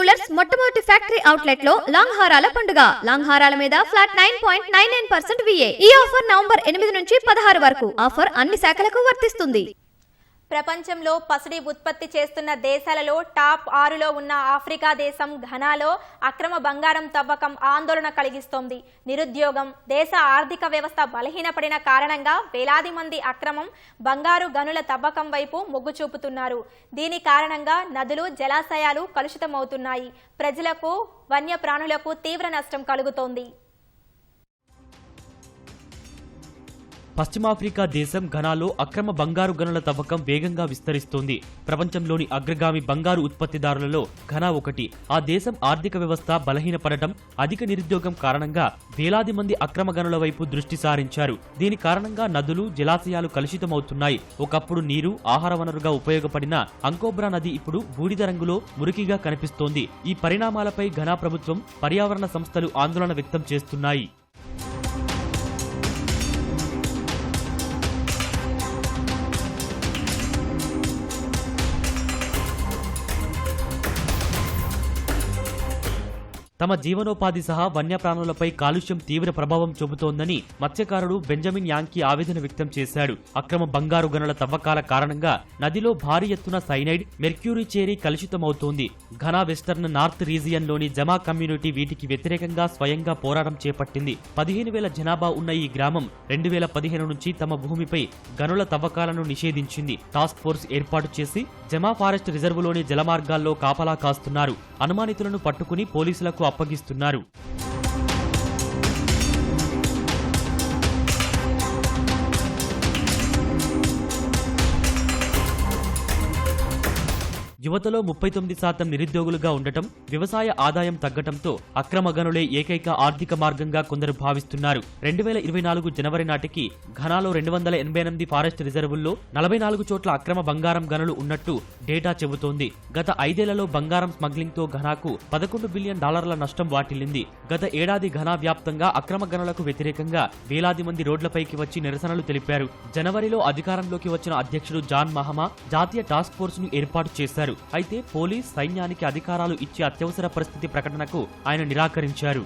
Jewellers మొట్టమొదటి factory outlet లో long హారాల పండుగ. లాంగ్ హారాల మీద ఫ్లాట్ 9.99% VA. ఈ ఆఫర్ నవంబర్ 8 నుంచి 16 వరకు. ఆఫర్ అన్ని శాఖలకు వర్తిస్తుంది. ప్రపంచంలో పసిడి ఉత్పత్తి చేస్తున్న దేశాలలో టాప్ 6లో ఉన్న ఆఫ్రికా దేశం ఘనాలో అక్రమ బంగారం తవ్వకం ఆందోళన కలిగిస్తోంది. నిరుద్యోగం, దేశ ఆర్థిక వ్యవస్థ బలహీనపడిన కారణంగా వేలాది మంది అక్రమం బంగారు గనుల తవ్వకం వైపు మొగ్గు చూపుతున్నారు. దీని కారణంగా నదులు, జలాశయాలు కలుషితమవుతున్నాయి. ప్రజలకు, వన్యప్రాణులకు తీవ్ర నష్టం కలుగుతోంది. పశ్చిమాఫ్రికా దేశం ఘనాలో అక్రమ బంగారు గనుల తవ్వకం వేగంగా విస్తరిస్తోంది. ప్రపంచంలోని అగ్రగామి బంగారు ఉత్పత్తిదారులలో ఘనా ఒకటి. ఆ దేశం ఆర్థిక వ్యవస్థ బలహీనపడటం, అధిక నిరుద్యోగం కారణంగా వేలాది మంది అక్రమ గనుల వైపు దృష్టి సారించారు. దీని కారణంగా నదులు, జలాశయాలు కలుషితమవుతున్నాయి. ఒకప్పుడు నీరు, ఆహార వనరుగా ఉపయోగపడిన అంకోబ్రా నది ఇప్పుడు బూడిద రంగులో మురికిగా కనిపిస్తోంది. ఈ పరిణామాలపై ఘనా ప్రభుత్వం, పర్యావరణ సంస్థలు ఆందోళన వ్యక్తం చేస్తున్నాయి. తమ జీవనోపాధి సహా వన్యప్రాణులపై కాలుష్యం తీవ్ర ప్రభావం చూపుతోందని మత్స్యకారుడు బెంజమిన్ యాంకీ ఆవేదన వ్యక్తం చేశాడు. అక్రమ బంగారు గనుల తవ్వకాల కారణంగా నదిలో భారీ ఎత్తున సైనైడ్, మెర్క్యూరీ చేరి కలుషితమవుతోంది. ఘనా వెస్టర్న్ నార్త్ రీజియన్లోని జమా కమ్యూనిటీ వీటికి వ్యతిరేకంగా స్వయంగా పోరాటం చేపట్టింది. 15,000 జనాభా ఉన్న ఈ గ్రామం 2015 నుంచి తమ భూమిపై గనుల తవ్వకాలను నిషేధించింది. టాస్క్ ఫోర్స్ ఏర్పాటు చేసి జమా ఫారెస్ట్ రిజర్వులోని జలమార్గాల్లో కాపలా కాస్తున్నారు. అనుమానితులను పట్టుకుని పోలీసులకు అప్పగిస్తున్నారు. యువతలో 39% నిరుద్యోగులుగా ఉండటం, వ్యవసాయ ఆదాయం తగ్గటంతో అక్రమ గనులే ఏకైక ఆర్థిక మార్గంగా కొందరు భావిస్తున్నారు. 2024 జనవరి నాటికి ఘనాలో 288 ఫారెస్ట్ రిజర్వుల్లో 44 చోట్ల అక్రమ బంగారం గనులు ఉన్నట్టు డేటా చెబుతోంది. గత 5 ఏళ్లలో బంగారం స్మగ్లింగ్ తో ఘనాకు $11 బిలియన్ నష్టం వాటిల్లింది. గత ఏడాది ఘనా వ్యాప్తంగా అక్రమ గనులకు వ్యతిరేకంగా వేలాది మంది రోడ్లపైకి వచ్చి నిరసనలు తెలిపారు. జనవరిలో అధికారంలోకి వచ్చిన అధ్యక్షుడు జాన్ మహమా జాతీయ టాస్క్ ఫోర్స్ ను ఏర్పాటు చేశారు. అయితే పోలీస్, సైన్యానికి అధికారాలు ఇచ్చే అత్యవసర పరిస్థితి ప్రకటనకు ఆయన నిరాకరించారు.